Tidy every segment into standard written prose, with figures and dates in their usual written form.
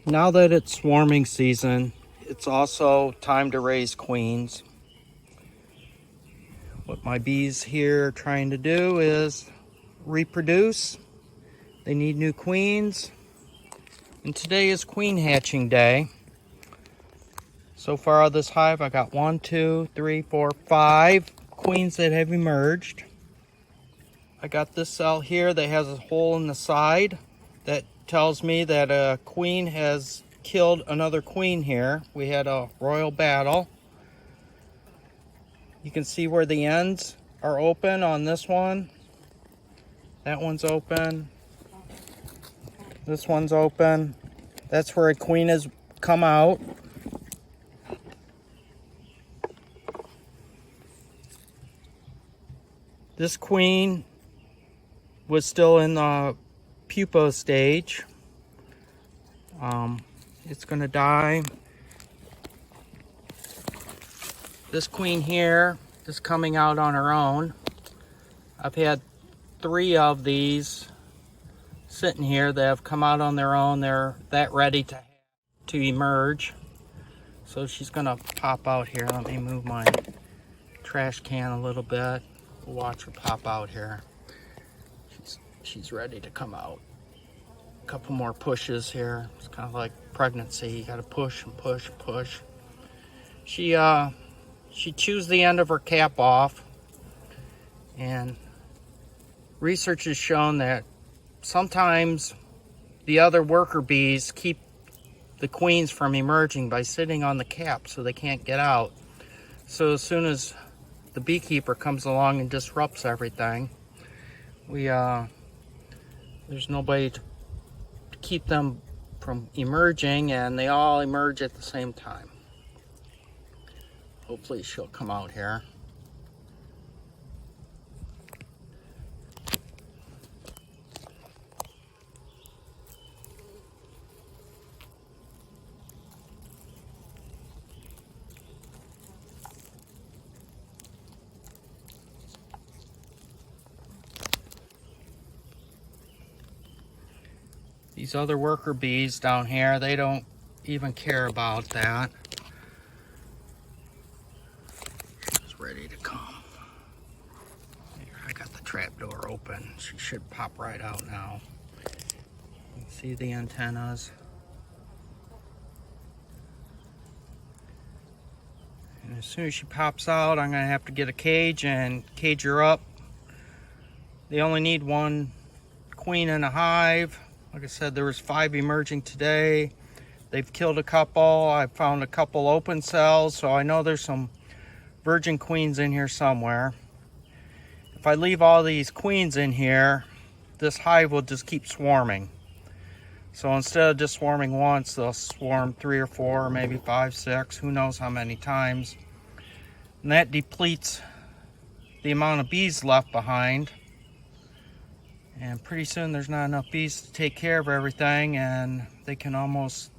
Now that it's swarming season, it's also time to raise queens. What my bees here are trying to do is reproduce. They need new queens. And today is queen hatching day. So far out of this hive, I got 1, 2, 3, 4, 5 queens that have emerged. I got this cell here that has a hole in the side that tells me that a queen has killed another queen here. We had a royal battle. You can see where the ends are open on this one. That one's open. This one's open. That's where a queen has come out. This queen was still in the pupa stage. It's gonna die. This queen here is coming out on her own. I've had 3 of these sitting here that have come out on their own. They're that ready to emerge. So she's gonna pop out here. Let me move my trash can a little bit. We'll watch her pop out here. She's ready to come out. A couple more pushes here. It's kind of like pregnancy. You gotta push and push and push. She chews the end of her cap off, and research has shown that sometimes the other worker bees keep the queens from emerging by sitting on the cap so they can't get out. So as soon as the beekeeper comes along and disrupts everything, there's nobody to keep them from emerging, and they all emerge at the same time. Hopefully she'll come out here. These other worker bees down here, they don't even care about that. She's ready to come. Here, I got the trap door open. She should pop right out now. You can see the antennas. And as soon as she pops out, I'm gonna have to get a cage and cage her up. They only need 1 queen in a hive. Like I said, there was 5 emerging today. They've killed a couple. I found a couple open cells, so I know there's some virgin queens in here somewhere. If I leave all these queens in here, this hive will just keep swarming. So instead of just swarming once, they'll swarm 3 or 4, or maybe 5, 6, who knows how many times. And that depletes the amount of bees left behind. And pretty soon there's not enough bees to take care of everything, and they can almost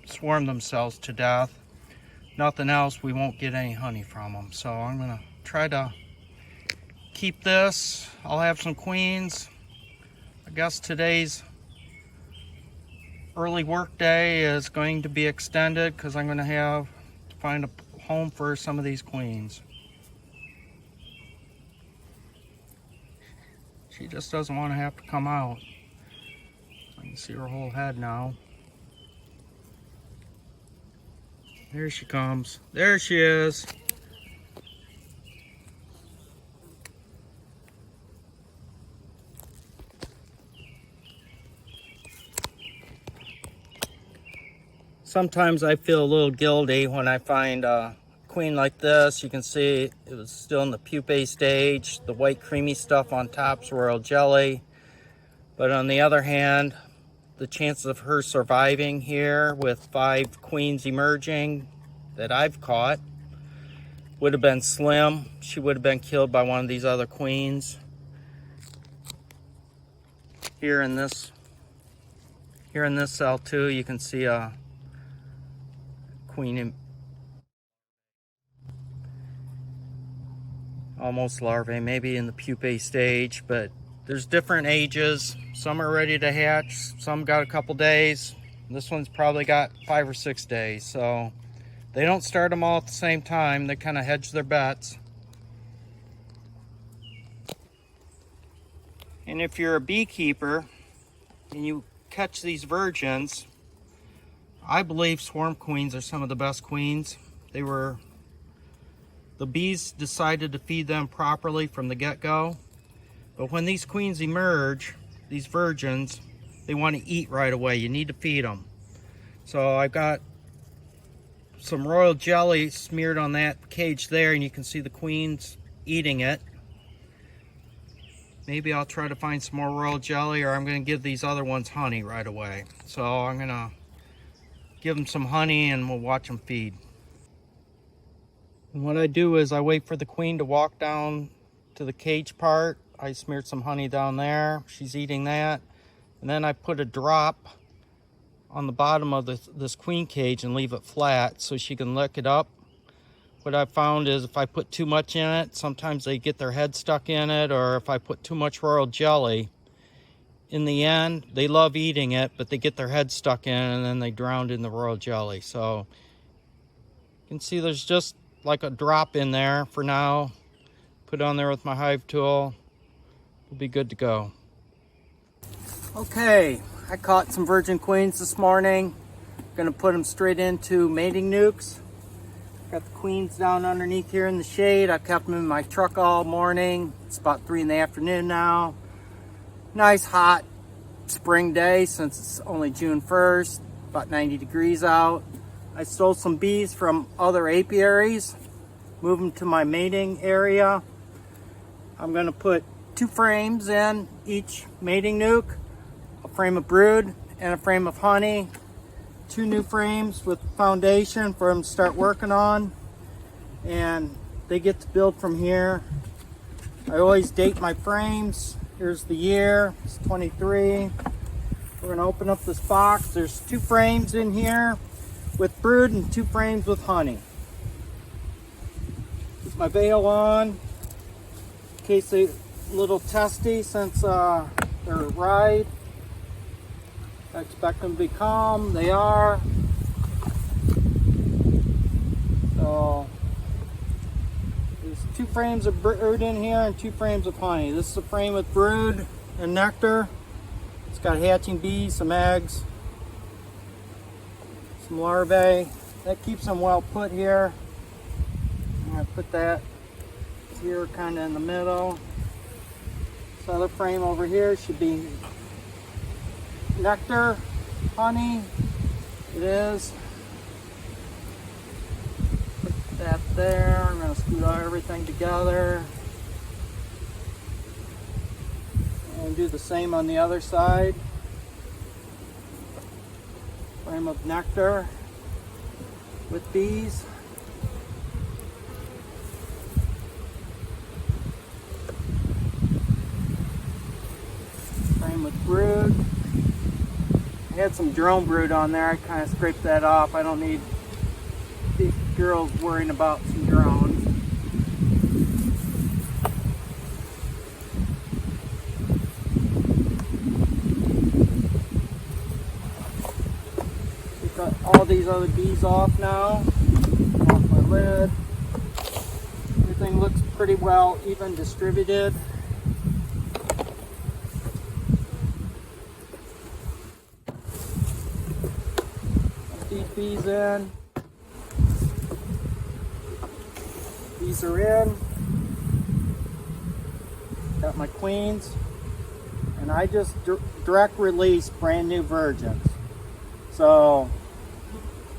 swarm themselves to death. Nothing else, we won't get any honey from them. So I'm gonna try to keep this. I'll have some queens. I guess today's early work day is going to be extended because I'm gonna have to find a home for some of these queens. She just doesn't want to have to come out. I can see her whole head now. There she comes. There she is. Sometimes I feel a little guilty when I find a queen like this. You can see it was still in the pupae stage. The white creamy stuff on top's royal jelly. But on the other hand, the chances of her surviving here with 5 queens emerging that I've caught would have been slim. She would have been killed by one of these other queens. Here in this cell too, you can see a queen almost larvae, maybe in the pupae stage, but there's different ages. Some are ready to hatch, some got a couple days. This one's probably got 5 or 6 days, so they don't start them all at the same time. They kind of hedge their bets. And if you're a beekeeper and you catch these virgins, I believe swarm queens are some of the best queens. The bees decided to feed them properly from the get-go. But when these queens emerge, these virgins, they want to eat right away. You need to feed them. So I've got some royal jelly smeared on that cage there, and you can see the queens eating it. Maybe I'll try to find some more royal jelly, or I'm going to give these other ones honey right away. So I'm going to give them some honey and we'll watch them feed. And what I do is I wait for the queen to walk down to the cage part. I smeared some honey down there. She's eating that. And then I put a drop on the bottom of this queen cage and leave it flat so she can lick it up. What I've found is if I put too much in it, sometimes they get their head stuck in it, or if I put too much royal jelly, in the end, they love eating it, but they get their head stuck in and then they drown in the royal jelly. So you can see there's just like a drop in there for now. Put it on there with my hive tool. We'll be good to go. Okay, I caught some virgin queens this morning. Gonna put them straight into mating nucs. Got the queens down underneath here in the shade. I've kept them in my truck all morning. It's about 3 in the afternoon now. Nice hot spring day since it's only June 1st, about 90 degrees out. I stole some bees from other apiaries, move them to my mating area. I'm gonna put 2 frames in each mating nuc, a frame of brood and a frame of honey. 2 new frames with foundation for them to start working on, and they get to build from here. I always date my frames. Here's the year, it's 23. We're gonna open up this box. There's 2 frames in here with brood and 2 frames with honey. Put my veil on in case they're a little testy since they're ride. I expect them to be calm. They are. So there's 2 frames of brood in here and 2 frames of honey. This is a frame with brood and nectar. It's got hatching bees, some eggs, some larvae. That keeps them well put here. I'm going to put that here kind of in the middle. This other frame over here should be nectar, honey. It is. Put that there. I'm going to scoot everything together. And do the same on the other side. Frame of nectar with bees. Frame with brood. I had some drone brood on there. I kind of scraped that off. I don't need these girls worrying about some drones. We've got all these other bees off now. Off my lid. Everything looks pretty well even distributed. Bees in. Bees are in. Got my queens. And I just direct release brand new virgins. So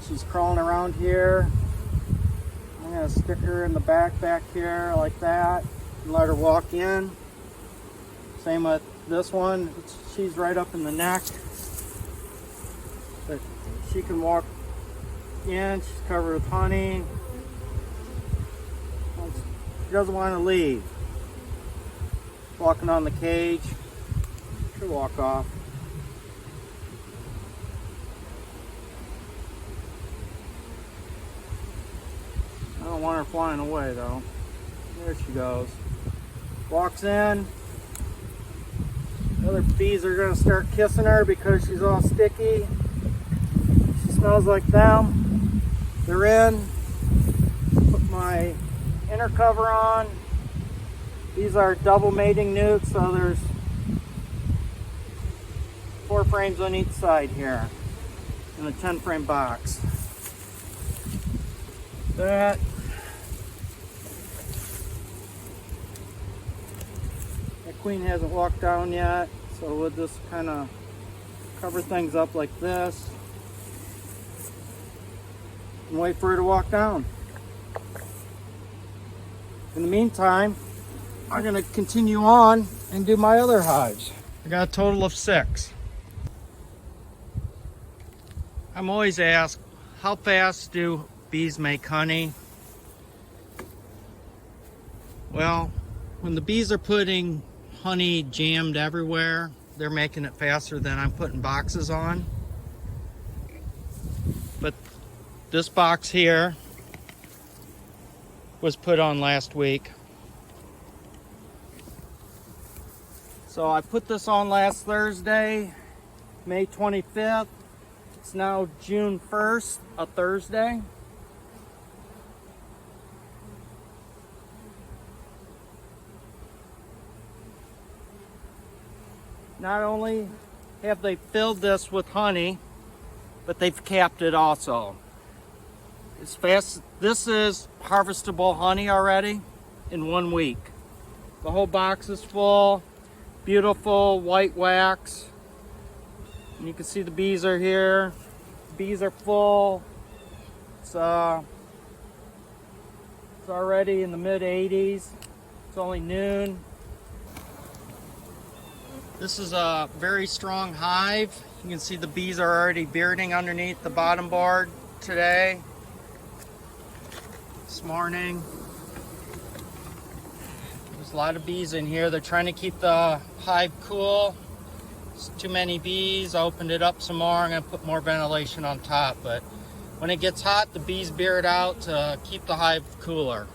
she's crawling around here. I'm going to stick her in the back here like that and let her walk in. Same with this one. She's right up in the neck. But she can walk in. She's covered with honey. She doesn't want to leave. Walking on the cage. She'll walk off. I don't want her flying away though. There she goes. Walks in. The other bees are going to start kissing her because she's all sticky. smells like them. They're in. Put my inner cover on. These are double mating nucs, so there's 4 frames on each side here in a 10 frame box. That queen hasn't walked down yet, so we'll just kind of cover things up like this and wait for her to walk down. In the meantime, I'm going to continue on and do my other hives. I got a total of 6. I'm always asked, how fast do bees make honey? Well, when the bees are putting honey jammed everywhere, they're making it faster than I'm putting boxes on. But this box here was put on last week. So I put this on last Thursday, May 25th. It's now June 1st, a Thursday. Not only have they filled this with honey, but they've capped it also. This is harvestable honey already in 1 week. The whole box is full, beautiful white wax. And you can see the bees are here. Bees are full. It's already in the mid 80s. It's only noon. This is a very strong hive. You can see the bees are already bearding underneath the bottom board today. This morning. There's a lot of bees in here. They're trying to keep the hive cool. There's too many bees. I opened it up some more. I'm going to put more ventilation on top. But when it gets hot, the bees beard out to keep the hive cooler.